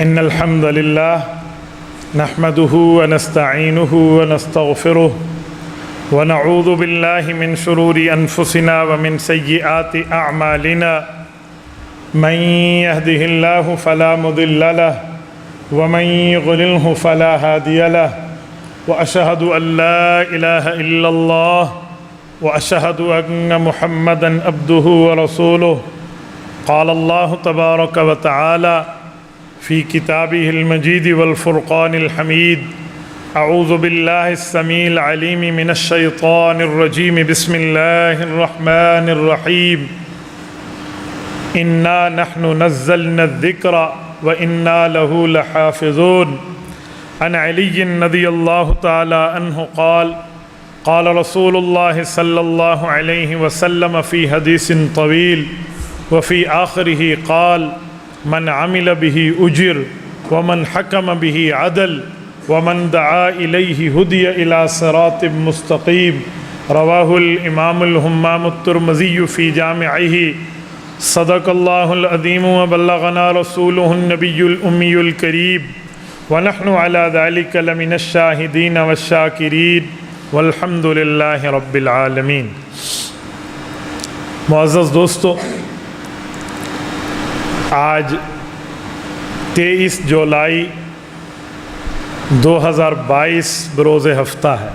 إن الحمد لله نحمده ونستعينه ونستغفره ونعوذ بالله من شرور أنفسنا ومن سيئات أعمالنا من يهده الله فلا مضل له ومن يضلله فلا هادي له وأشهد أن لا إله إلا الله وأشهد أن محمدًا عبده ورسوله قال الله تبارك وتعالى في كتابه المجيد والفرقان الحميد أعوذ بالله السميع العليم من الشيطان الرجيم بسم الله الرحمن الرحيم إنا نحن نزلنا الذكر وإنا له لحافظون عن علي رضي الله تعالى عنه قال قال رسول الله صلى الله عليه وسلم في حديث طويل وفي آخره قال من عمل به أجر ومن حكم به عدل ومن دعا إليه هدي إلى صراط مستقيم رواه الإمام الهمام الترمذي في جامعه صدق الله العظيم وبلغنا رسوله النبي الأمي الكريم ونحن على ذلك لمن الشاهدين والشاكرين والحمد لله رب العالمين۔ معزز دوستو، آج 23 جولائی 2022 بروز ہفتہ ہے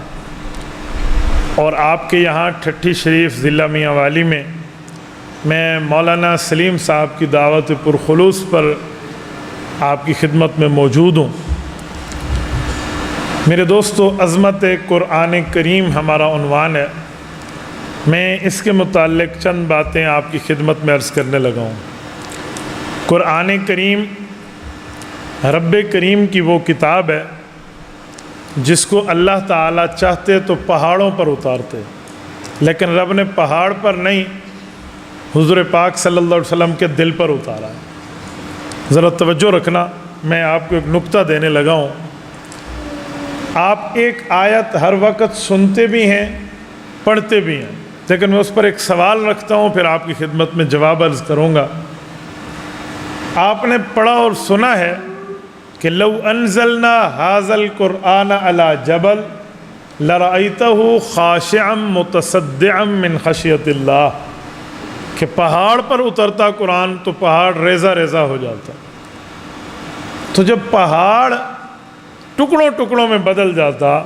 اور آپ کے یہاں ٹھٹھی شریف ضلع میاں والی میں مولانا سلیم صاحب کی دعوت پرخلوص پر آپ کی خدمت میں موجود ہوں۔ میرے دوستو، عظمت قرآن کریم ہمارا عنوان ہے۔ میں اس کے متعلق چند باتیں آپ کی خدمت میں عرض کرنے لگا ہوں۔ قرآن کریم رب کریم کی وہ کتاب ہے جس کو اللہ تعالیٰ چاہتے تو پہاڑوں پر اتارتے، لیکن رب نے پہاڑ پر نہیں، حضور پاک صلی اللہ علیہ وسلم کے دل پر اتارا ہے۔ ذرا توجہ رکھنا، میں آپ کو ایک نکتہ دینے لگا ہوں۔ آپ ایک آیت ہر وقت سنتے بھی ہیں، پڑھتے بھی ہیں، لیکن میں اس پر ایک سوال رکھتا ہوں، پھر آپ کی خدمت میں جواب عرض کروں گا۔ آپ نے پڑھا اور سنا ہے کہ لو انزلنا ھذا القرآن علی جبل لرأیتہ خاشعا متصدعا من خشیۃ اللہ، کہ پہاڑ پر اترتا قرآن تو پہاڑ ریزہ ریزہ ہو جاتا۔ تو جب پہاڑ ٹکڑوں ٹکڑوں میں بدل جاتا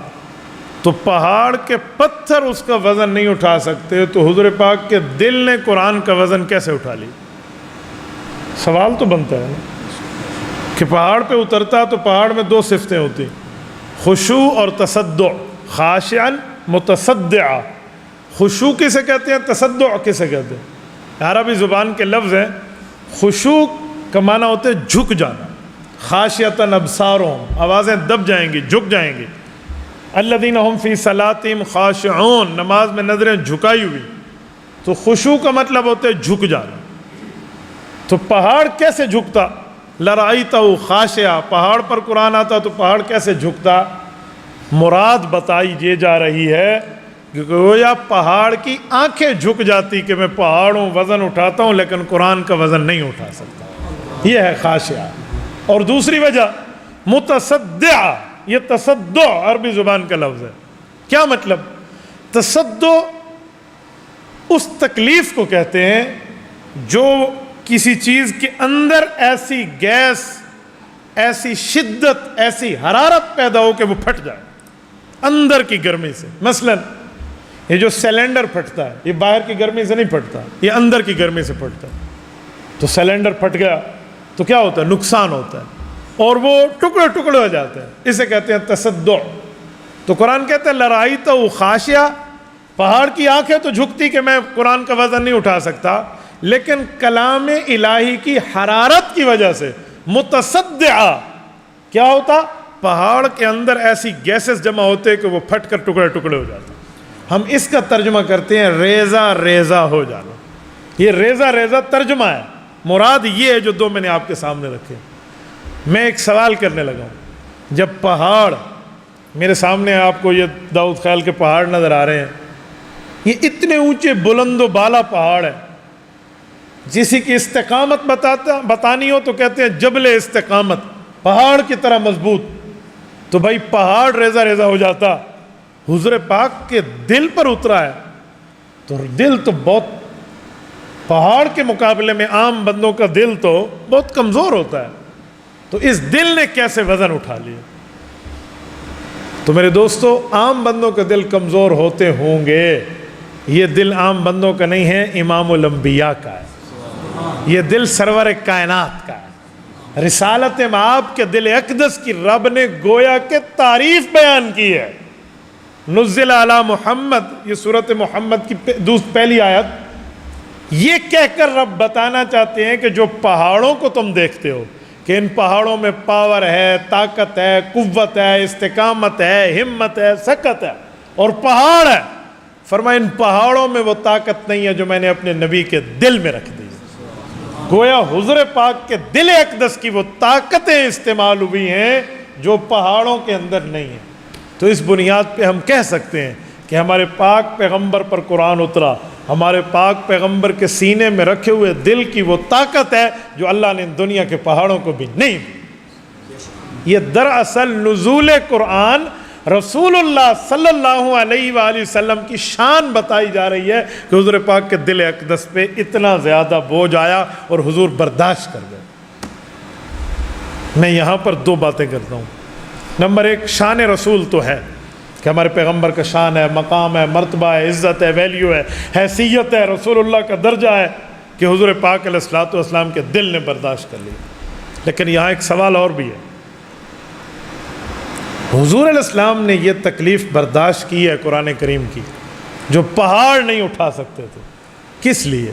تو پہاڑ کے پتھر اس کا وزن نہیں اٹھا سکتے، تو حضور پاک کے دل نے قرآن کا وزن کیسے اٹھا لی؟ سوال تو بنتا ہے نا کہ پہاڑ پہ اترتا تو پہاڑ میں دو صفتیں ہوتی، خشوع اور تصدع، خاشعا متصدعا۔ خشوع کسے کہتے ہیں، تصدع کسے کہتے ہیں؟ عربی زبان کے لفظ ہیں۔ خشوع کا معنی ہوتا ہے جھک جانا، خاشعۃ ابصارہم، آوازیں دب جائیں گی، جھک جائیں گی۔ الذین ھم فی صلاتہم خاشعون، نماز میں نظریں جھکائی ہوئی۔ تو خشوع کا مطلب ہوتا ہے جھک جانا۔ تو پہاڑ کیسے جھکتا؟ لرأیتہ خاشعا، پہاڑ پر قرآن آتا تو پہاڑ کیسے جھکتا؟ مراد بتائی یہ جا رہی ہے کہ گویا پہاڑ کی آنکھیں جھک جاتی کہ میں پہاڑوں وزن اٹھاتا ہوں لیکن قرآن کا وزن نہیں اٹھا سکتا۔ یہ ہے خاشعا۔ اور دوسری وجہ متصدع، یہ تصدع عربی زبان کا لفظ ہے۔ کیا مطلب؟ تصدع اس تکلیف کو کہتے ہیں جو کسی چیز کے اندر ایسی گیس، ایسی شدت، ایسی حرارت پیدا ہو کہ وہ پھٹ جائے اندر کی گرمی سے۔ مثلا یہ جو سلنڈر پھٹتا ہے، یہ باہر کی گرمی سے نہیں پھٹتا، یہ اندر کی گرمی سے پھٹتا ہے۔ تو سلنڈر پھٹ گیا تو کیا ہوتا ہے؟ نقصان ہوتا ہے اور وہ ٹکڑے ٹکڑے ہو جاتے ہیں، اسے کہتے ہیں تصدع۔ تو قرآن کہتا ہے لرأیتہ خاشعا، پہاڑ کی آنکھیں تو جھکتی کہ میں قرآن کا وزن نہیں اٹھا سکتا، لیکن کلام الہی کی حرارت کی وجہ سے متصدعا کیا ہوتا؟ پہاڑ کے اندر ایسی گیسز جمع ہوتے کہ وہ پھٹ کر ٹکڑے ٹکڑے ہو جاتے۔ ہم اس کا ترجمہ کرتے ہیں ریزہ ریزہ ہو جانا۔ یہ ریزہ ریزہ ترجمہ ہے، مراد یہ ہے جو دو میں نے آپ کے سامنے رکھے۔ میں ایک سوال کرنے لگا ہوں، جب پہاڑ میرے سامنے، آپ کو یہ داؤد خیال کے پہاڑ نظر آ رہے ہیں، یہ اتنے اونچے بلند و بالا پہاڑ ہیں، جسی کی استقامت بتانی ہو تو کہتے ہیں جبل استقامت، پہاڑ کی طرح مضبوط. تو بھائی پہاڑ ریزہ ریزہ ہو جاتا، حضور پاک کے دل پر اترا ہے تو دل تو بہت، پہاڑ کے مقابلے میں عام بندوں کا دل تو بہت کمزور ہوتا ہے، تو اس دل نے کیسے وزن اٹھا لیا؟ تو میرے دوستو، عام بندوں کے دل کمزور ہوتے ہوں گے، یہ دل عام بندوں کا نہیں ہے، امام الانبیاء کا ہے، یہ دل سرور کائنات کا ہے. رسالت مآب کے دل اقدس کی رب نے گویا کہ تعریف بیان کی ہے. نزل علی محمد، یہ سورۃ محمد کی پہلی آیت، یہ کہہ کر رب بتانا چاہتے ہیں کہ جو پہاڑوں کو تم دیکھتے ہو کہ ان پہاڑوں میں پاور ہے، طاقت ہے، قوت ہے، استقامت ہے، ہمت ہے، سکت ہے اور پہاڑ ہے، فرمایا ان پہاڑوں میں وہ طاقت نہیں ہے جو میں نے اپنے نبی کے دل میں رکھ دی. گویا حضور پاک کے دل اقدس کی وہ طاقتیں استعمال ہوئی ہیں جو پہاڑوں کے اندر نہیں ہیں. تو اس بنیاد پہ ہم کہہ سکتے ہیں کہ ہمارے پاک پیغمبر پر قرآن اترا، ہمارے پاک پیغمبر کے سینے میں رکھے ہوئے دل کی وہ طاقت ہے جو اللہ نے دنیا کے پہاڑوں کو بھی نہیں دی. یہ دراصل نزول قرآن رسول اللہ صلی اللہ علیہ وآلہ وسلم کی شان بتائی جا رہی ہے کہ حضور پاک کے دل اقدس پہ اتنا زیادہ بوجھ آیا اور حضور برداشت کر گئے. میں یہاں پر دو باتیں کرتا ہوں. نمبر ایک، شان رسول تو ہے کہ ہمارے پیغمبر کا شان ہے، مقام ہے، مرتبہ ہے، عزت ہے، ویلیو ہے، حیثیت ہے، رسول اللہ کا درجہ ہے کہ حضور پاک علیہ الصلوۃ والسلام کے دل نے برداشت کر لیا. لیکن یہاں ایک سوال اور بھی ہے. حضور علیہ السلام نے یہ تکلیف برداشت کی ہے قرآن کریم کی جو پہاڑ نہیں اٹھا سکتے تھے، کس لیے؟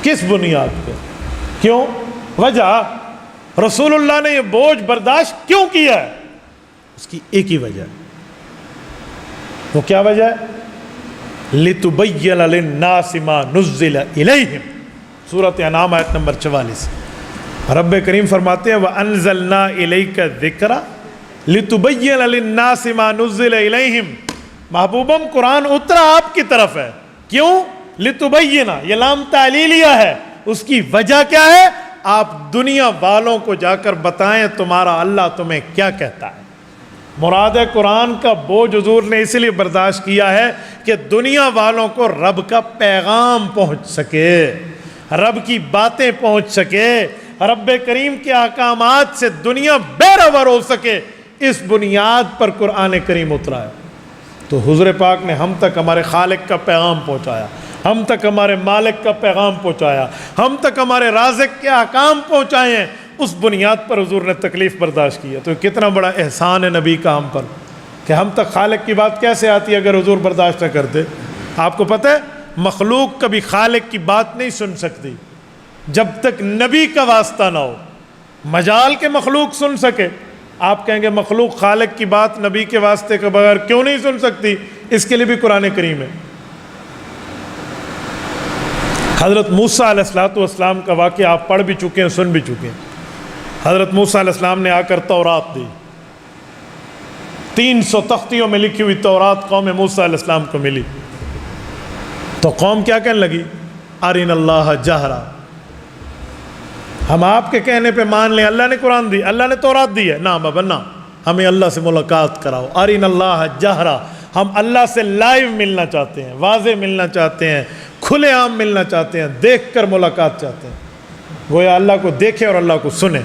کس بنیاد پہ؟ کیوں؟ وجہ، رسول اللہ نے یہ بوجھ برداشت کیوں کیا ہے؟ اس کی ایک ہی وجہ ہے. وہ کیا وجہ ہے؟ لِتُبَيِّنَ لِلنَّاسِ مَا نُزِّلَ إِلَيْهِمْ، سورۃ انعام آیت نمبر 44. رب کریم فرماتے ہیں وَأَنزَلْنَا إِلَيْكَ الذِّكْرَ لِتُبَيِّنَ لِلنَّاسِ مَا نُزِّلَ إِلَيْهِمْ. محبوبم قرآن اترا آپ کی طرف ہے، کیوں؟ لِتُبَيِّنَ، یہ لام تعلیلیہ ہے. اس کی وجہ کیا ہے؟ آپ دنیا والوں کو جا کر بتائیں تمہارا اللہ تمہیں کیا کہتا ہے. مراد قرآن کا بوجھ حضور نے اس لیے برداشت کیا ہے کہ دنیا والوں کو رب کا پیغام پہنچ سکے، رب کی باتیں پہنچ سکے، رب کریم کے احکامات سے دنیا بےخبر ہو سکے. اس بنیاد پر قرآن کریم اترا ہے. تو حضور پاک نے ہم تک ہمارے خالق کا پیغام پہنچایا، ہم تک ہمارے مالک کا پیغام پہنچایا، ہم تک ہمارے رازق کے احکام پہنچائے ہیں. اس بنیاد پر حضور نے تکلیف برداشت کی ہے. تو کتنا بڑا احسان ہے نبی کا ہم پر کہ ہم تک خالق کی بات کیسے آتی ہے اگر حضور برداشت نہ کرتے. آپ کو پتہ ہے مخلوق کبھی خالق کی بات نہیں سن سکتی جب تک نبی کا واسطہ نہ ہو. مجال کے مخلوق سن سکے، آپ کہیں گے مخلوق خالق کی بات نبی کے واسطے کے بغیر کیوں نہیں سن سکتی؟ اس کے لیے بھی قرآن کریم ہے. حضرت موسیٰ علیہ السلام کا واقعہ آپ پڑھ بھی چکے ہیں، سن بھی چکے ہیں. حضرت موسیٰ علیہ السلام نے آ کر تورات دی. 300 تختیوں میں لکھی ہوئی تورات قوم موسیٰ علیہ السلام کو ملی. تو قوم کیا کہنے لگی؟ ارین اللہ جہرا، ہم آپ کے کہنے پہ مان لیں اللہ نے قرآن دی، اللہ نے تورات دی ہے، نہ بابا نہ، ہمیں اللہ سے ملاقات کراؤ. ارین اللہ جہرا، ہم اللہ سے لائیو ملنا چاہتے ہیں، واضح ملنا چاہتے ہیں، کھلے عام ملنا چاہتے ہیں، دیکھ کر ملاقات چاہتے ہیں. گویا اللہ کو دیکھیں اور اللہ کو سنیں.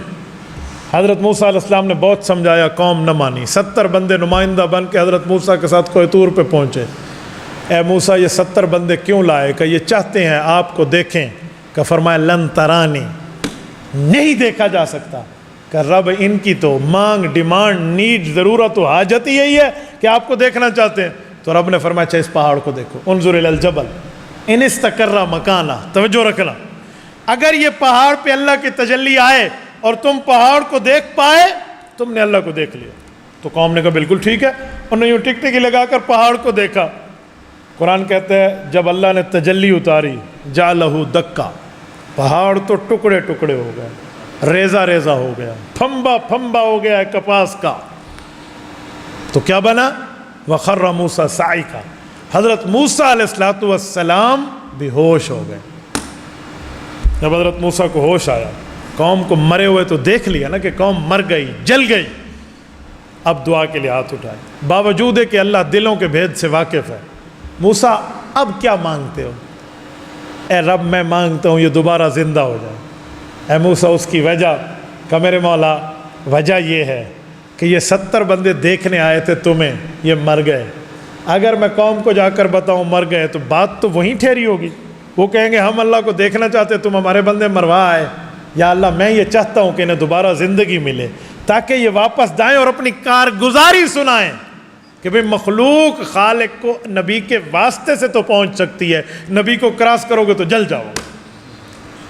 حضرت موسیٰ علیہ السلام نے بہت سمجھایا، قوم نہ مانی. 70 بندے نمائندہ بن کے حضرت موسیٰ کے ساتھ کوہ طور پہ پہنچے. اے موسیٰ یہ 70 بندے کیوں لائے؟ کہ یہ چاہتے ہیں آپ کو دیکھیں. کہ فرمایا لن ترانی، نہیں دیکھا جا سکتا. کہ رب ان کی تو مانگ، ڈیمانڈ، نیڈ، ضرورت و حاجت ہی یہی ہے کہ آپ کو دیکھنا چاہتے ہیں. تو رب نے فرمایا اچھا اس پہاڑ کو دیکھو، انظر الی الجبل ان استقر مکانہ. توجہ رکھنا، اگر یہ پہاڑ پہ اللہ کی تجلی آئے اور تم پہاڑ کو دیکھ پائے، تم نے اللہ کو دیکھ لیا. تو قوم نے کہا بالکل ٹھیک ہے. انہوں نے یوں ٹکٹکی لگا کر پہاڑ کو دیکھا. قرآن کہتا ہے جب اللہ نے تجلی اتاری جعلہ دکا، پہاڑ تو ٹکڑے ٹکڑے ہو گئے، ریزہ ریزہ ہو گیا، پھمبا پھمبا ہو گیا ہے کپاس کا. تو کیا بنا؟ وخر موسیٰ صاعقا، حضرت موسیٰ علیہ السلام بے ہوش ہو گئے. جب حضرت موسیٰ کو ہوش آیا قوم کو مرے ہوئے تو دیکھ لیا نا کہ قوم مر گئی، جل گئی، اب دعا کے لیے ہاتھ اٹھائے، باوجود ہے کہ اللہ دلوں کے بھید سے واقف ہے۔ موسیٰ اب کیا مانگتے ہو؟ اے رب میں مانگتا ہوں یہ دوبارہ زندہ ہو جائے۔ اے موسیٰ اس کی وجہ کہ میرے مولا وجہ یہ ہے کہ یہ 70 بندے دیکھنے آئے تھے تمہیں، یہ مر گئے، اگر میں قوم کو جا کر بتاؤں مر گئے تو بات تو وہیں ٹھہری ہوگی، وہ کہیں گے ہم اللہ کو دیکھنا چاہتے تم ہمارے بندے مروا آئے۔ یا اللہ میں یہ چاہتا ہوں کہ انہیں دوبارہ زندگی ملے تاکہ یہ واپس جائیں اور اپنی کارگزاری سنائیں کہ بھئی مخلوق خالق کو نبی کے واسطے سے تو پہنچ سکتی ہے، نبی کو کراس کرو گے تو جل جاؤ گے۔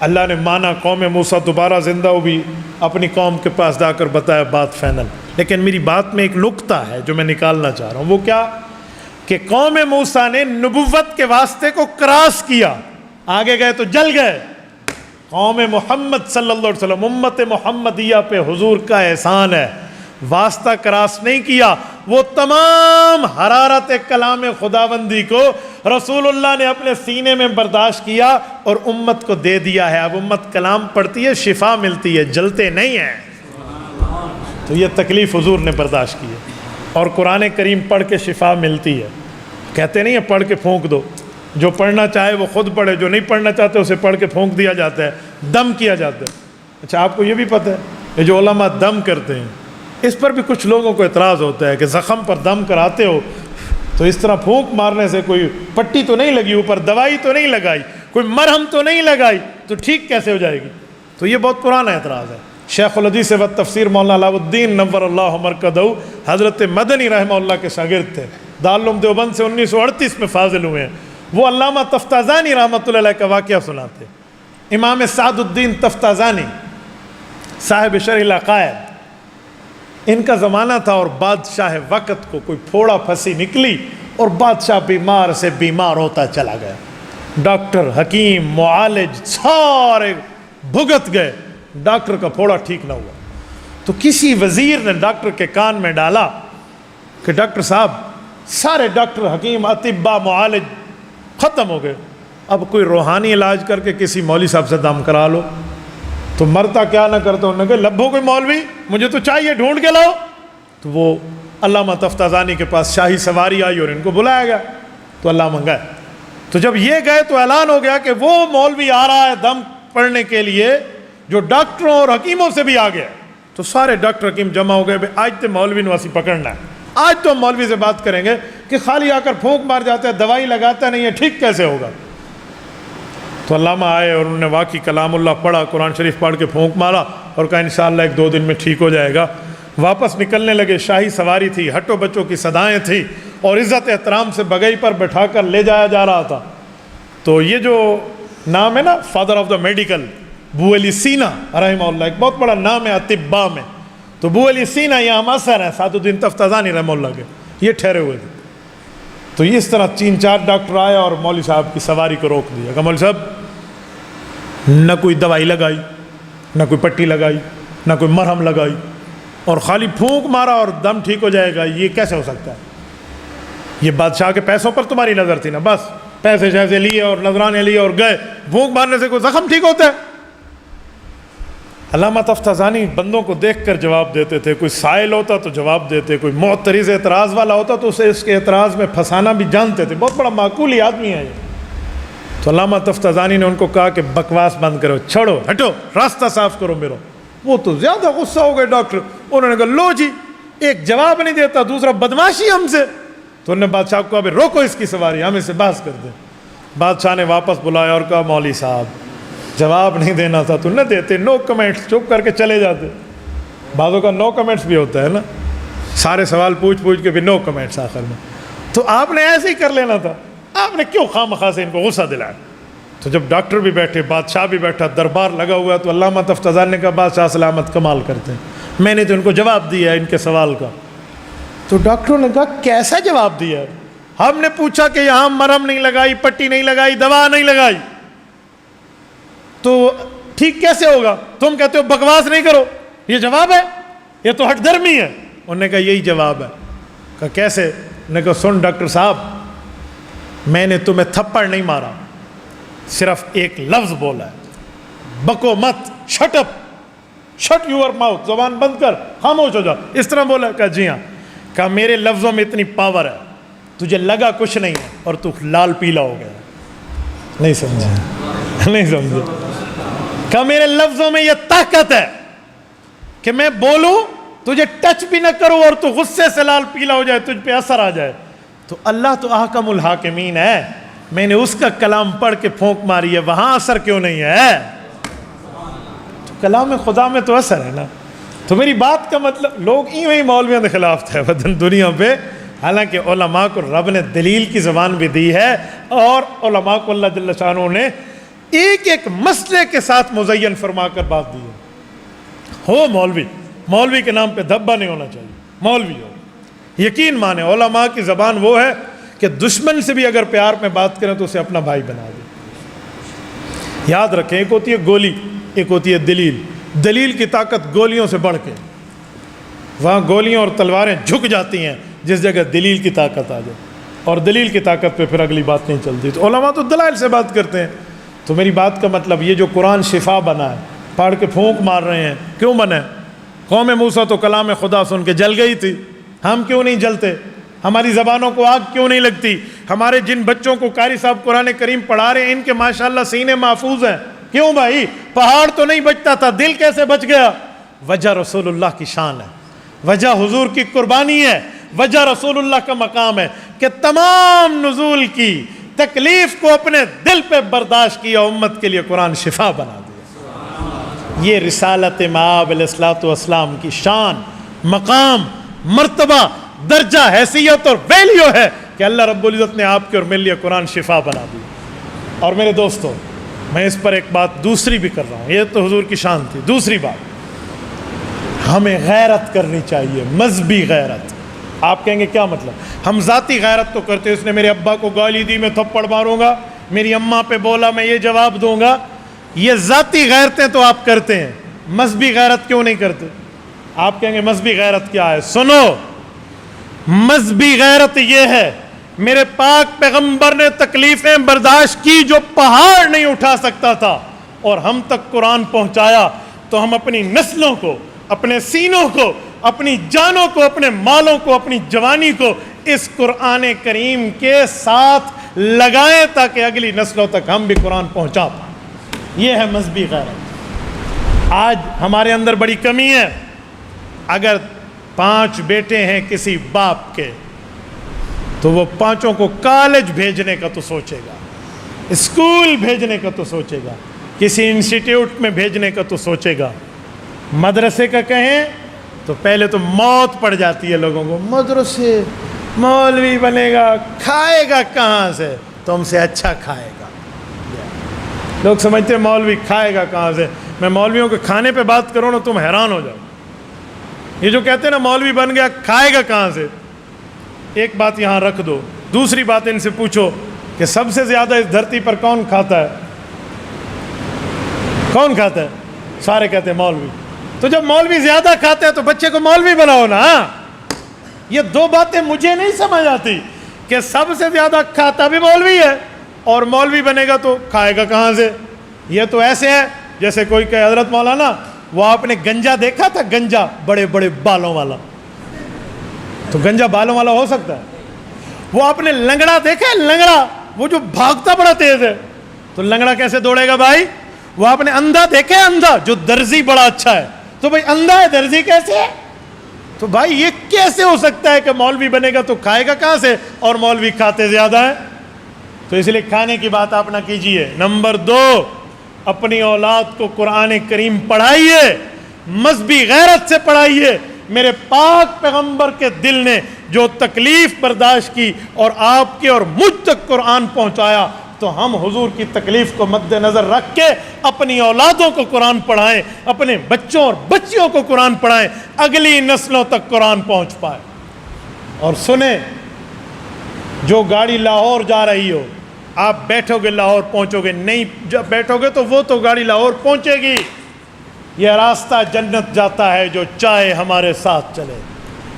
اللہ نے مانا، قوم موسیٰ دوبارہ زندہ ہوئی، اپنی قوم کے پاس جا کر بتایا، بات فائنل۔ لیکن میری بات میں ایک نقطہ ہے جو میں نکالنا چاہ رہا ہوں، وہ کیا کہ قوم موسیٰ نے نبوت کے واسطے کو کراس کیا، آگے گئے تو جل گئے۔ قوم محمد صلی اللہ علیہ وسلم، امت محمدیہ پہ حضور کا احسان ہے، واسطہ کراس نہیں کیا، وہ تمام حرارت کلام خداوندی کو رسول اللہ نے اپنے سینے میں برداشت کیا اور امت کو دے دیا ہے۔ اب امت کلام پڑھتی ہے، شفا ملتی ہے، جلتے نہیں ہیں۔ تو یہ تکلیف حضور نے برداشت کی ہے، اور قرآن کریم پڑھ کے شفا ملتی ہے۔ کہتے نہیں ہے پڑھ کے پھونک دو، جو پڑھنا چاہے وہ خود پڑھے، جو نہیں پڑھنا چاہتے اسے پڑھ کے پھونک دیا جاتا ہے، دم کیا جاتا ہے۔ اچھا آپ کو یہ بھی پتہ ہے کہ جو علماء دم کرتے ہیں اس پر بھی کچھ لوگوں کو اعتراض ہوتا ہے کہ زخم پر دم کراتے ہو تو اس طرح پھونک مارنے سے کوئی پٹی تو نہیں لگی، اوپر دوائی تو نہیں لگائی، کوئی مرہم تو نہیں لگائی، تو ٹھیک کیسے ہو جائے گی؟ تو یہ بہت پرانا اعتراض ہے۔ شیخ الحدیث و تفسیر مولانا علاء الدین نور اللہ مرکزہ حضرت مدنی رحمہ اللہ کے شاگرد تھے، دارالعلوم دیوبند سے 1938 میں فاضل ہوئے ہیں۔ وہ علامہ تفتازانی رحمۃ اللہ علیہ کا واقعہ سناتے۔ امام سعد الدین تفتازانی صاحب شرح العقائد، ان کا زمانہ تھا اور بادشاہ وقت کو کوئی پھوڑا پھنسی نکلی اور بادشاہ بیمار سے بیمار ہوتا چلا گیا، ڈاکٹر، حکیم، معالج سارے بھگت گئے، ڈاکٹر کا پھوڑا ٹھیک نہ ہوا۔ تو کسی وزیر نے ڈاکٹر کے کان میں ڈالا کہ ڈاکٹر صاحب سارے ڈاکٹر، حکیم، اطباء، معالج ختم ہو گئے، اب کوئی روحانی علاج کر کے کسی مولوی صاحب سے دم کرا لو۔ تو مرتا کیا نہ کرتا، انہوں نے کہا لبھو کوئی مولوی، مجھے تو چاہیے، ڈھونڈ کے لاؤ۔ تو وہ علامہ تفتازانی کے پاس شاہی سواری آئی اور ان کو بلایا گیا، تو علامہ گئے۔ تو جب یہ گئے تو اعلان ہو گیا کہ وہ مولوی آ رہا ہے دم پڑھنے کے لیے جو ڈاکٹروں اور حکیموں سے بھی آ گیا۔ تو سارے ڈاکٹر حکیم جمع ہو گئے، آج تو مولوی نواسی پکڑنا ہے، آج تو ہم مولوی سے بات کریں گے کہ خالی آ کر پھونک مار جاتا ہے، دوائی لگاتا نہیں ہے، ٹھیک کیسے ہوگا؟ تو علامہ آئے اور انہوں نے واقعی کلام اللہ پڑھا، قرآن شریف پڑھ کے پھونک مارا اور کہا انشاءاللہ 1-2 دن میں ٹھیک ہو جائے گا۔ واپس نکلنے لگے، شاہی سواری تھی، ہٹو بچوں کی صدائیں تھیں اور عزت احترام سے بگئی پر بٹھا کر لے جایا جا رہا تھا۔ تو یہ جو نام ہے نا، فادر آف دا میڈیکل، ابو علی سینا رحمہ اللہ، ایک بہت بڑا نام ہے اطباء میں۔ تو ابو علی سینا یہ ہم اثر ہیں سعد الدین تفتازانی رحمہ اللہ کے، یہ ٹھہرے ہوئے تھے۔ تو اس طرح 3-4 ڈاکٹر آئے اور مولوی صاحب کی سواری کو روک دیا کہ مولوی صاحب نہ کوئی دوائی لگائی، نہ کوئی پٹی لگائی، نہ کوئی مرہم لگائی، اور خالی پھونک مارا اور دم ٹھیک ہو جائے گا، یہ کیسے ہو سکتا ہے؟ یہ بادشاہ کے پیسوں پر تمہاری نظر تھی نا، بس پیسے شیسے لیے اور نذرانے لیے اور گئے، پھونک مارنے سے کوئی زخم ٹھیک ہوتا ہے؟ علامہ تفتازانی بندوں کو دیکھ کر جواب دیتے تھے، کوئی سائل ہوتا تو جواب دیتے، کوئی معترض اعتراض والا ہوتا تو اسے اس کے اعتراض میں پھنسانا بھی جانتے تھے، بہت بڑا معقولی آدمی ہے یہ۔ تو علامہ تفتازانی نے ان کو کہا کہ بکواس بند کرو، چھوڑو، ہٹو، راستہ صاف کرو میرا۔ وہ تو زیادہ غصہ ہو گئے ڈاکٹر، انہوں نے کہا لو جی، ایک جواب نہیں دیتا، دوسرا بدماشی ہم سے۔ تو انہوں نے بادشاہ کو کہا بھی روکو اس کی سواری، ہم اس سے بحث کر دیں۔ بادشاہ نے واپس بلایا اور کہا مولوی صاحب جواب نہیں دینا تھا تو نہ دیتے، نو کمنٹس، چپ کر کے چلے جاتے۔ بعضوں کا نو کمنٹس بھی ہوتا ہے نا، سارے سوال پوچھ کے بھی نو کمنٹس آخر میں۔ تو آپ نے ایسے ہی کر لینا تھا، آپ نے کیوں خواہ سے ان کو غصہ دلایا؟ تو جب ڈاکٹر بھی بیٹھے، بادشاہ بھی بیٹھا، دربار لگا ہوا، تو علامہ تفتازانی نے کہا بادشاہ سلامت کمال کرتے ہیں، میں نے تو ان کو جواب دیا ہے ان کے سوال کا۔ تو ڈاکٹروں نے کہا کیسا جواب دیا ہے؟ ہم نے پوچھا کہ یہاں مرہم نہیں لگائی، پٹی نہیں لگائی، دوا نہیں لگائی، تو ٹھیک کیسے ہوگا؟ تم کہتے ہو بکواس نہیں کرو، یہ جواب ہے؟ یہ تو ہٹ درمی ہے۔ انہوں نے کہا یہی جواب ہے۔ کہا کیسے؟ انہوں نے کہا سن ڈاکٹر صاحب، میں نے تمہیں تھپڑ نہیں مارا، صرف ایک لفظ بولا ہے، بکو مت، shut up, shut your mouth, زبان بند کر، خاموش ہو جا. اس طرح بولا؟ کہا جی ہاں. کہا میرے لفظوں میں اتنی پاور ہے، تجھے لگا کچھ نہیں ہے اور تو لال پیلا ہو گیا. نہیں سمجھے؟ نہیں سمجھے؟ کہا میرے لفظوں میں یہ طاقت ہے کہ میں بولوں، تجھے ٹچ بھی نہ کروں اور تو غصے سے لال پیلا ہو جائے، تجھ پہ اثر آ جائے. تو اللہ تو احکم الحاکمین ہے، میں نے اس کا کلام پڑھ کے پھونک ماری ہے، وہاں اثر کیوں نہیں ہے؟ تو کلام خدا میں تو اثر ہے نا. تو میری بات کا مطلب، لوگ ہی مولویوں کے خلاف تھے بدن دنیا پہ، حالانکہ علماء کو رب نے دلیل کی زبان بھی دی ہے، اور علماء کو اللہ جل شانہ نے ایک ایک مسئلے کے ساتھ مزین فرما کر بات دی ہے. ہو مولوی کے نام پہ دھبا نہیں ہونا چاہیے. مولوی ہو، یقین مانے علماء کی زبان وہ ہے کہ دشمن سے بھی اگر پیار میں بات کریں تو اسے اپنا بھائی بنا دے. یاد رکھیں، ایک ہوتی ہے گولی، ایک ہوتی ہے دلیل. دلیل کی طاقت گولیوں سے بڑھ کے، وہاں گولیاں اور تلواریں جھک جاتی ہیں جس جگہ دلیل کی طاقت آ جائے، اور دلیل کی طاقت پہ پھر اگلی بات نہیں چلتی. تو علماء تو دلائل سے بات کرتے ہیں. تو میری بات کا مطلب، یہ جو قرآن شفا بنا ہے، پڑھ کے پھونک مار رہے ہیں، کیوں بنا ہے؟ قوم موسیٰ تو کلام خدا سن کے جل گئی تھی، ہم کیوں نہیں جلتے؟ ہماری زبانوں کو آگ کیوں نہیں لگتی؟ ہمارے جن بچوں کو قاری صاحب قرآن کریم پڑھا رہے ہیں، ان کے ماشاءاللہ سینے محفوظ ہیں. کیوں بھائی؟ پہاڑ تو نہیں بچتا تھا، دل کیسے بچ گیا؟ وجہ رسول اللہ کی شان ہے، وجہ حضور کی قربانی ہے، وجہ رسول اللہ کا مقام ہے کہ تمام نزول کی تکلیف کو اپنے دل پہ برداشت کیا، امت کے لیے قرآن شفا بنا دیا. یہ رسالت مآب علیہ الصلوۃ والسلام کی شان، مقام، مرتبہ، درجہ، حیثیت اور ویلیو ہے کہ اللہ رب العزت نے آپ کے اور میرے لیے قرآن شفا بنا دی. اور میرے دوستو، میں اس پر ایک بات دوسری بھی کر رہا ہوں، یہ تو حضور کی شان تھی. دوسری بات، ہمیں غیرت کرنی چاہیے، مذہبی غیرت. آپ کہیں گے کیا مطلب؟ ہم ذاتی غیرت تو کرتے، اس نے میرے ابا کو گالی دی میں تھپڑ ماروں گا، میری اماں پہ بولا میں یہ جواب دوں گا. یہ ذاتی غیرتیں تو آپ کرتے ہیں، مذہبی غیرت کیوں نہیں کرتے؟ آپ کہیں گے مذہبی غیرت کیا ہے؟ سنو، مذہبی غیرت یہ ہے، میرے پاک پیغمبر نے تکلیفیں برداشت کی جو پہاڑ نہیں اٹھا سکتا تھا، اور ہم تک قرآن پہنچایا. تو ہم اپنی نسلوں کو، اپنے سینوں کو، اپنی جانوں کو، اپنے مالوں کو، اپنی جوانی کو اس قرآن کریم کے ساتھ لگائیں تاکہ اگلی نسلوں تک ہم بھی قرآن پہنچا پائیں. یہ ہے مذہبی غیرت. آج ہمارے اندر بڑی کمی ہے. اگر 5 بیٹے ہیں کسی باپ کے، تو وہ 5 کو کالج بھیجنے کا تو سوچے گا، اسکول بھیجنے کا تو سوچے گا، کسی انسٹیٹیوٹ میں بھیجنے کا تو سوچے گا. مدرسے کا کہیں تو پہلے تو موت پڑ جاتی ہے لوگوں کو، مدرسے مولوی بنے گا، کھائے گا کہاں سے؟ تم سے اچھا کھائے گا. لوگ سمجھتے ہیں مولوی کھائے گا کہاں سے. میں مولویوں کے کھانے پہ بات کروں نا، تم حیران ہو جاؤ. یہ جو کہتے ہیں نا مولوی بن گیا، کھائے گا کہاں سے؟ ایک بات یہاں رکھ دو. دوسری بات ان سے پوچھو کہ سب سے زیادہ اس دھرتی پر کون کھاتا ہے؟ کون کھاتا ہے؟ سارے کہتے ہیں مولوی. تو جب مولوی زیادہ کھاتے ہیں تو بچے کو مولوی بناؤ نا. یہ 2 باتیں مجھے نہیں سمجھ آتی کہ سب سے زیادہ کھاتا بھی مولوی ہے، اور مولوی بنے گا تو کھائے گا کہاں سے؟ یہ تو ایسے ہے جیسے کوئی کہے حضرت مولانا وہ آپ نے گنجا دیکھا تھا؟ گنجا بڑے بڑے بالوں والا. تو گنجا بالوں والا ہو سکتا ہے؟ وہ آپ نے لنگڑا دیکھا ہے؟ لنگڑا وہ جو بھاگتا بڑا تیز ہے، تو لنگڑا کیسے دوڑے گا بھائی؟ وہ آپ نے اندھا دیکھا ہے؟ اندھا جو درزی بڑا اچھا ہے، تو بھائی اندھا ہے درزی کیسے ہے؟ تو بھائی یہ کیسے ہو سکتا ہے کہ مولوی بنے گا تو کھائے گا کہاں سے، اور مولوی کھاتے زیادہ ہیں؟ تو اس لیے کھانے کی بات آپ نہ کیجئے. نمبر 2، اپنی اولاد کو قرآن کریم پڑھائیے، مذہبی غیرت سے پڑھائیے. میرے پاک پیغمبر کے دل نے جو تکلیف برداشت کی اور آپ کے اور مجھ تک قرآن پہنچایا، تو ہم حضور کی تکلیف کو مد نظر رکھ کے اپنی اولادوں کو قرآن پڑھائیں، اپنے بچوں اور بچیوں کو قرآن پڑھائیں، اگلی نسلوں تک قرآن پہنچ پائے. اور سنیں، جو گاڑی لاہور جا رہی ہو، آپ بیٹھو گے لاہور پہنچو گے، نہیں جب بیٹھو گے تو وہ تو گاڑی لاہور پہنچے گی. یہ راستہ جنت جاتا ہے جو چاہے ہمارے ساتھ چلے.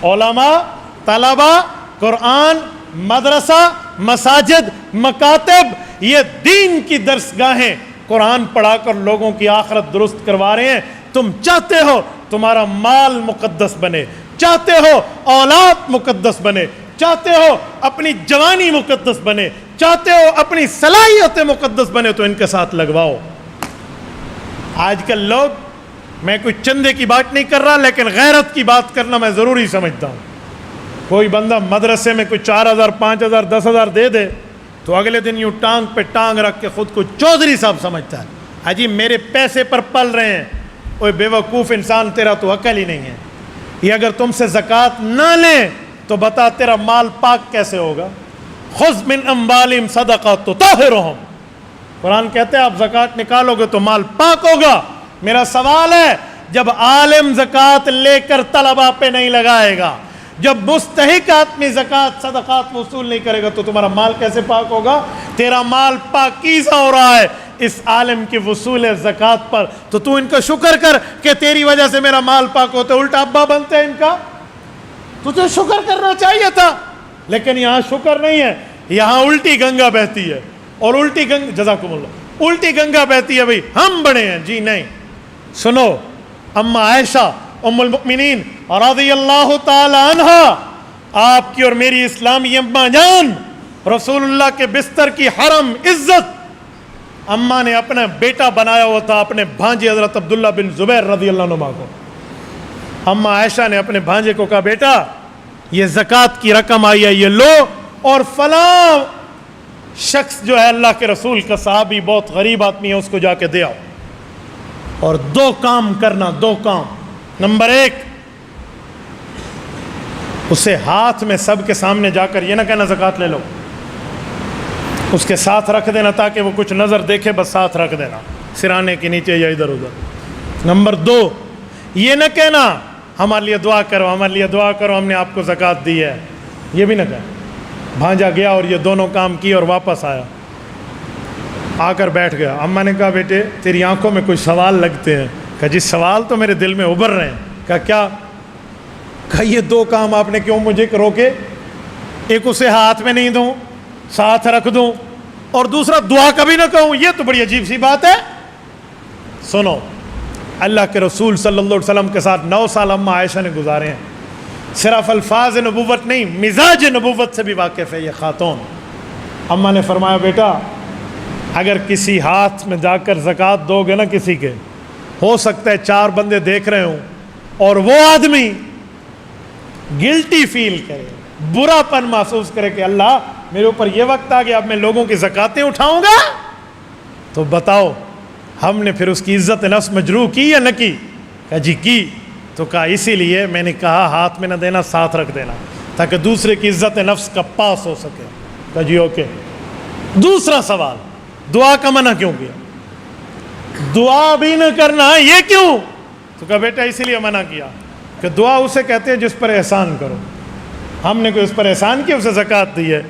علماء، طلباء، قرآن، مدرسہ، مساجد، مکاتب، یہ دین کی درسگاہیں قرآن پڑھا کر لوگوں کی آخرت درست کروا رہے ہیں. تم چاہتے ہو تمہارا مال مقدس بنے، چاہتے ہو اولاد مقدس بنے، چاہتے ہو اپنی جوانی مقدس بنے، چاہتے ہو اپنی صلاحیتیں مقدس بنے، تو ان کے ساتھ لگواؤ۔ آج کل لوگ، میں کوئی چندے کی بات نہیں کر رہا، لیکن غیرت کی بات کرنا میں ضروری سمجھتا ہوں۔ کوئی بندہ مدرسے میں کوئی 4,000 5,000 10,000 دے دے تو اگلے دن یوں ٹانگ پہ ٹانگ رکھ کے خود کو چودھری صاحب سمجھتا ہے، اجی میرے پیسے پر پل رہے ہیں۔ اوے بے وقوف انسان، تیرا تو عقل ہی نہیں ہے۔ یہ اگر تم سے زکوٰۃ نہ لیں تو بتا تیرا مال پاک کیسے ہوگا؟ خذ من اموالہم صدقہ تطہرہم، قرآن کہتے ہیں آپ زکوٰۃ نکالو گے تو مال پاک ہوگا۔ میرا سوال ہے، جب عالم زکوٰۃ لے کر طلبہ پہ نہیں لگائے گا، جب مستحق آدمی زکوٰۃ صدقات وصول نہیں کرے گا، تو تمہارا مال کیسے پاک ہوگا؟ تیرا مال پاکیزہ ہو رہا ہے اس عالم کی وصول زکوٰۃ پر، تو ان کا شکر کر کہ تیری وجہ سے میرا مال پاک ہوتا ہے۔ الٹا ابا بنتے ہیں ان کا، تجھے شکر کرنا چاہیے تھا، لیکن یہاں شکر نہیں ہے، یہاں الٹی گنگا بہتی ہے۔ اور الٹی گنگا، جزاکم اللہ، الٹی گنگا بہتی ہے بھئی ہم بڑے ہیں، جی نہیں۔ سنو، اما عائشہ ام المؤمنین رضی اللہ تعالی عنہ، آپ کی اور میری اسلامی اماں جان، رسول اللہ کے بستر کی حرم عزت، اماں نے اپنا بیٹا بنایا ہوا تھا اپنے بھانجے حضرت عبداللہ بن زبیر رضی اللہ عنہ کو۔ اما عائشہ نے اپنے بھانجے کو کہا، بیٹا یہ زکوٰۃ کی رقم آئی ہے، یہ لو، اور فلاں شخص جو ہے اللہ کے رسول کا صحابی بہت غریب آدمی ہے، اس کو جا کے دے آؤ۔ اور 2 کام کرنا، 2 کام۔ نمبر 1، اسے ہاتھ میں سب کے سامنے جا کر یہ نہ کہنا زکوٰۃ لے لو، اس کے ساتھ رکھ دینا تاکہ وہ کچھ نظر دیکھے، بس ساتھ رکھ دینا سرانے کے نیچے یا ادھر ادھر۔ نمبر 2، یہ نہ کہنا ہمارے لیے دعا کرو، ہمارے لیے دعا کرو، ہم نے آپ کو زکوٰۃ دی ہے، یہ بھی نہ کہنا۔ بھانجا گیا اور یہ دونوں کام کیے اور واپس آیا، آ کر بیٹھ گیا۔ اماں نے کہا، بیٹے تیری آنکھوں میں کوئی سوال لگتے ہیں۔ کہا جی سوال تو میرے دل میں ابھر رہے ہیں۔ کہا کیا؟ کہا یہ 2 کام آپ نے کیوں مجھے روکے؟ ایک اسے ہاتھ میں نہیں دوں، ساتھ رکھ دوں، اور دوسرا دعا کبھی نہ کہوں، یہ تو بڑی عجیب سی بات ہے۔ سنو، اللہ کے رسول صلی اللہ علیہ وسلم کے ساتھ 9 سال اماں عائشہ نے گزارے ہیں، صرف الفاظ نبوت نہیں، مزاج نبوت سے بھی واقف ہے یہ خاتون۔ اماں نے فرمایا، بیٹا اگر کسی ہاتھ میں جا کر زکوٰۃ دو گے نا کسی کے، ہو سکتا ہے 4 بندے دیکھ رہے ہوں اور وہ آدمی گلٹی فیل کرے، برا پن محسوس کرے کہ اللہ میرے اوپر یہ وقت آ گیا اب میں لوگوں کی زکاتیں اٹھاؤں گا، تو بتاؤ ہم نے پھر اس کی عزت نفس مجروح کی یا نہ کی؟ کہا جی کی۔ تو کہا اسی لیے میں نے کہا ہاتھ میں نہ دینا، ساتھ رکھ دینا تاکہ دوسرے کی عزت نفس کا پاس ہو سکے۔ کہا جی اوکے۔ دوسرا سوال، دعا کا منع کیوں کیا؟ دعا بھی نہ کرنا، یہ کیوں؟ تو کہا بیٹا اسی لیے منع کیا کہ دعا اسے کہتے ہیں جس پر احسان کرو، ہم نے کوئی اس پر احسان کیا، اسے زکوٰۃ دی ہے،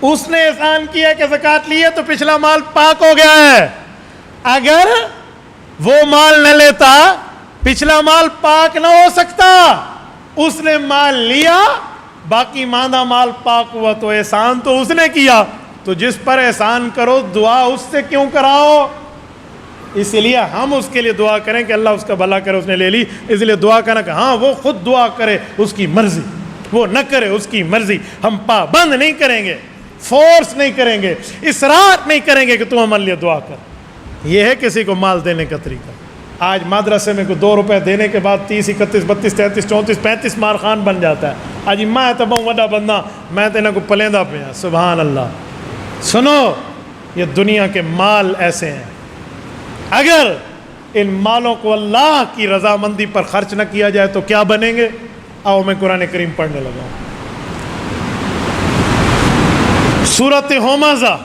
اس نے احسان کیا کہ زکوٰۃ لی ہے تو پچھلا مال پاک ہو گیا ہے۔ اگر وہ مال نہ لیتا پچھلا مال پاک نہ ہو سکتا، اس نے مال لیا باقی ماندہ مال پاک ہوا، تو احسان تو اس نے کیا، تو جس پر احسان کرو دعا اس سے کیوں کراؤ؟ اسی لیے ہم اس کے لیے دعا کریں کہ اللہ اس کا بھلا کرے، اس نے لے لی، اس لیے دعا کرنا کہ ہاں وہ خود دعا کرے، اس کی مرضی، وہ نہ کرے اس کی مرضی، ہم پابند نہیں کریں گے، فورس نہیں کریں گے، اصرار نہیں کریں گے کہ تم ہمارے لیے دعا کر۔ یہ ہے کسی کو مال دینے کا طریقہ۔ آج مدرسے میں کوئی 2 روپے دینے کے بعد 30 31 32 33 34 35 مارخان بن جاتا ہے۔ آج میں تو بہت بڑا بندہ، میں تو انہیں کو پلیندہ پہ ہیں، سبحان اللہ۔ سنو، یہ دنیا کے مال ایسے ہیں، اگر ان مالوں کو اللہ کی رضامندی پر خرچ نہ کیا جائے تو کیا بنیں گے؟ آؤ میں قرآن کریم پڑھنے لگا ہوں۔ سورۃ ہمزہ،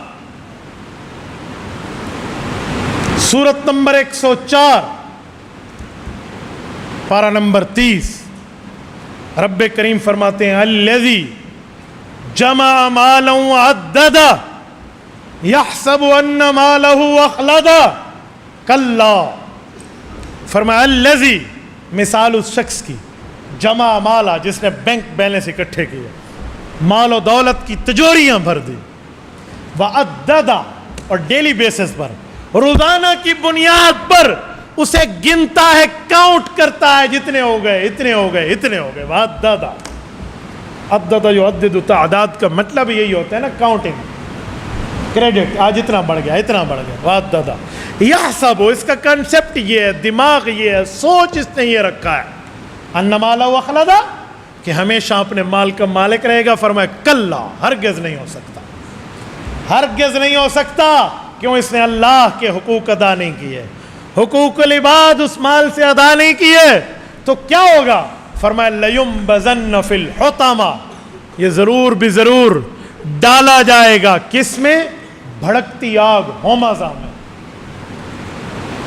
سورت نمبر 104، پارہ نمبر 30۔ رب کریم فرماتے ہیں الذی جمع مالا وعددا یحسب ان مالہ اخلدا کلا۔ فرمایا الذی، مثال اس شخص کی، جمع مالا، جس نے بینک بیلنس اکٹھے کیے، مال و دولت کی تجوریاں بھر دی، وعددا، اور ڈیلی بیسس پر، روزانہ کی بنیاد پر اسے گنتا ہے، کاؤنٹ کرتا ہے، جتنے ہو گئے اتنے ہو گئے اتنے ہو گئے. وعددا عدد یعدد، تعداد کا مطلب یہی ہوتا ہے نا، کاؤنٹنگ، کریڈٹ، آج اتنا بڑھ گیا اتنا بڑھ گیا. وعددا یحسب، اس کا کنسپٹ یہ ہے، دماغ یہ ہے، سوچ اس نے یہ رکھا ہے، ان مالہ اخلدا، کہ ہمیشہ اپنے مال کا مالک رہے گا. فرمایا کلا، ہرگز نہیں ہو سکتا، ہرگز نہیں ہو سکتا. کیوں؟ اس نے اللہ کے حقوق ادا نہیں کیے، حقوق العباد اس مال سے ادا نہیں کیے. تو کیا ہوگا؟ فرمایا لیمبذن فی الحطمہ، یہ ضرور بھی ضرور ڈالا جائے گا. کس میں؟ بھڑکتی آگ، ہومازہ میں.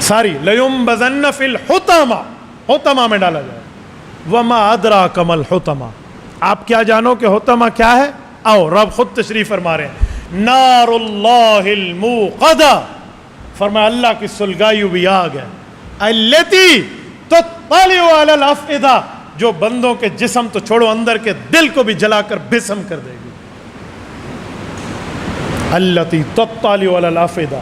ساری لیمبذن فی الحطمہ، حطمہ میں ڈالا جائے گا. وما ادراک ما الحطمہ، آپ کیا جانو کہ حطمہ کیا ہے؟ آؤ، رب خود تشریف فرما رہے ہیں. نار اللہ الموقدہ، فرمایا اللہ کی سلگائی ہوئی آگ ہے. التی تطلع علی الافئدہ، جو بندوں کے جسم تو چھوڑو، اندر کے دل کو بھی جلا کر بھسم کر دے گی. التی تطلع علی الافئدہ،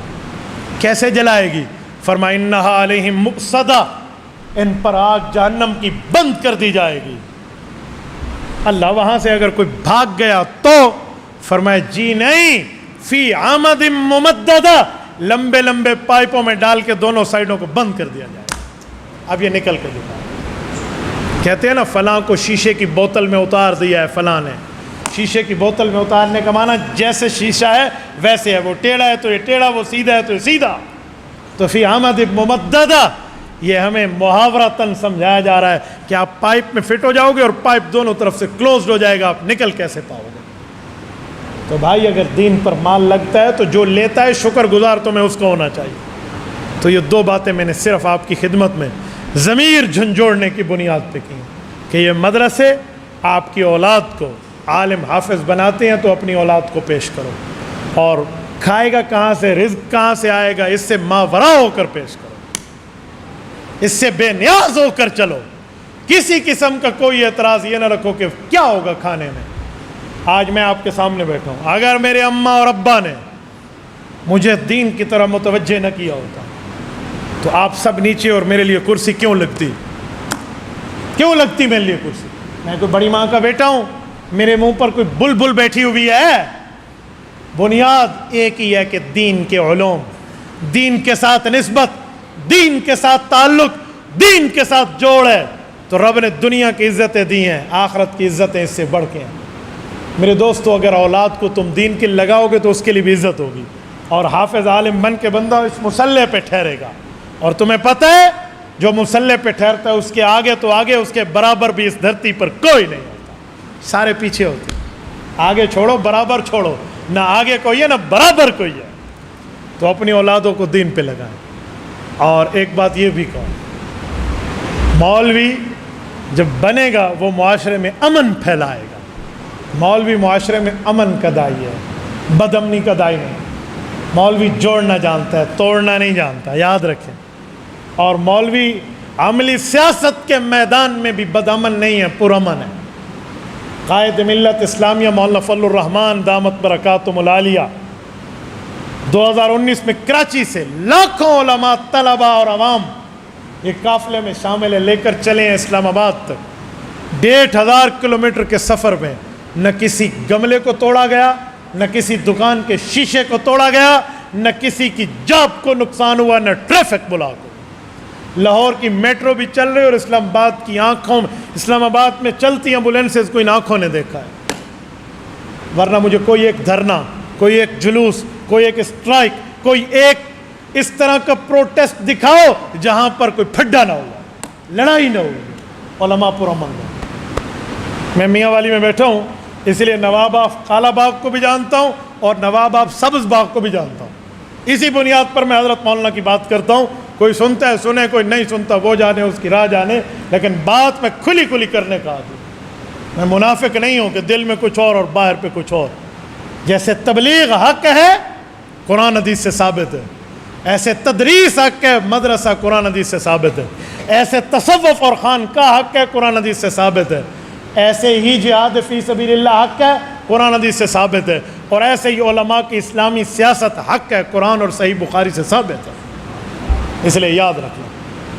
کیسے جلائے گی؟ فرمایا انہا علیہم مؤصدہ، ان پر آگ جہنم کی بند کر دی جائے گی. اللہ، وہاں سے اگر کوئی بھاگ گیا تو؟ فرمایا جی نہیں، فی عمد ممددہ، لمبے لمبے پائپوں میں ڈال کے دونوں سائڈوں کو بند کر دیا جائے. اب یہ نکل کے دکھا. کہتے ہیں نا فلاں کو شیشے کی بوتل میں اتار دیا ہے فلاں نے. شیشے کی بوتل میں اتارنے کا معنی جیسے شیشہ ہے ویسے ہے، وہ ٹیڑھا ہے تو یہ ٹیڑھا، وہ سیدھا ہے تو یہ سیدھا. تو فی عمد ممددہ، یہ ہمیں محاورتاً سمجھایا جا رہا ہے کہ آپ پائپ میں فٹ ہو جاؤ گے اور پائپ دونوں طرف سے کلوزڈ ہو جائے گا، آپ نکل کیسے پاؤ گے؟ تو بھائی اگر دین پر مال لگتا ہے تو جو لیتا ہے شکر گزار تمہیں اس کو ہونا چاہیے. تو یہ دو باتیں میں نے صرف آپ کی خدمت میں ضمیر جھنجھوڑنے کی بنیاد پہ کی کہ یہ مدرسے آپ کی اولاد کو عالم حافظ بناتے ہیں، تو اپنی اولاد کو پیش کرو، اور کھائے گا کہاں سے، رزق کہاں سے آئے گا، اس سے ماورا ہو کر پیش کرو، اس سے بے نیاز ہو کر چلو. کسی قسم کا کوئی اعتراض یہ نہ رکھو کہ کیا ہوگا کھانے میں. آج میں آپ کے سامنے بیٹھا ہوں، اگر میرے اماں اور ابا نے مجھے دین کی طرح متوجہ نہ کیا ہوتا تو آپ سب نیچے اور میرے لیے کرسی کیوں لگتی؟ کیوں لگتی میرے لیے کرسی؟ میں کوئی بڑی ماں کا بیٹا ہوں، میرے منہ پر کوئی بلبل بیٹھی ہوئی ہے؟ بنیاد ایک ہی ہے کہ دین کے علوم، دین کے ساتھ نسبت، دین کے ساتھ تعلق، دین کے ساتھ جوڑ ہے. تو رب نے دنیا کی عزتیں دی ہیں، آخرت کی عزتیں اس سے بڑھ کے ہیں. میرے دوستو، اگر اولاد کو تم دین کے لگاؤ گے تو اس کے لیے بھی عزت ہوگی، اور حافظ عالم بن کے بندہ اس مسلح پہ ٹھہرے گا. اور تمہیں پتہ ہے جو مسلح پہ ٹھہرتا ہے اس کے آگے تو آگے، اس کے برابر بھی اس دھرتی پر کوئی نہیں ہوتا، سارے پیچھے ہوتے. آگے چھوڑو، برابر چھوڑو، نہ آگے کوئی ہے نہ برابر کوئی ہے. تو اپنی اولادوں کو دین پہ لگائیں. اور ایک بات یہ بھی کہو، مولوی جب بنے گا وہ معاشرے میں امن پھیلائے گا. مولوی معاشرے میں امن کا دائی ہے، بد امنی کا دائی نہیں. مولوی جوڑنا جانتا ہے، توڑنا نہیں جانتا، یاد رکھیں. اور مولوی عملی سیاست کے میدان میں بھی بد امن نہیں ہے، پرامن ہے. قائد ملت اسلامیہ مولانا فضل الرحمان دامت برکاتہم العالیہ 2019 میں کراچی سے لاکھوں علماء، طلباء اور عوام یہ قافلے میں شامل ہے، لے کر چلے ہیں اسلام آباد تک. 1500 کلومیٹر کے سفر میں نہ کسی گملے کو توڑا گیا، نہ کسی دکان کے شیشے کو توڑا گیا، نہ کسی کی جاب کو نقصان ہوا، نہ ٹریفک بلاک ہوا. لاہور کی میٹرو بھی چل رہی اور اسلام آباد کی آنکھوں میں، اسلام آباد میں چلتی ایمبولینسز کو ان آنکھوں نے دیکھا ہے. ورنہ مجھے کوئی ایک دھرنا، کوئی ایک جلوس، کوئی ایک اسٹرائک، کوئی ایک اس طرح کا پروٹیسٹ دکھاؤ جہاں پر کوئی پھڈا نہ ہوا، لڑائی نہ ہوئی، علماء پرامن ہو. میں میاں والی میں بیٹھا ہوں، اس لیے نواب آف کالا باغ کو بھی جانتا ہوں اور نواب آف سبز باغ کو بھی جانتا ہوں. اسی بنیاد پر میں حضرت مولانا کی بات کرتا ہوں. کوئی سنتا ہے سنے، کوئی نہیں سنتا وہ جانے، اس کی راہ جانے، لیکن بات میں کھلی کھلی کرنے کا عادی. میں منافق نہیں ہوں کہ دل میں کچھ اور باہر پہ کچھ اور. جیسے تبلیغ حق ہے، قرآن حدیث سے ثابت ہے، ایسے تدریس حق ہے، مدرسہ قرآن حدیث سے ثابت ہے. ایسے تصوف اور خانقاہ حق ہے، قرآن حدیث سے ثابت ہے. ایسے ہی جہاد فی سبیل اللہ حق ہے، قرآن حدیث سے ثابت ہے. اور ایسے ہی علماء کی اسلامی سیاست حق ہے، قرآن اور صحیح بخاری سے ثابت ہے. اس لیے یاد رکھنا،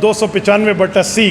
295/C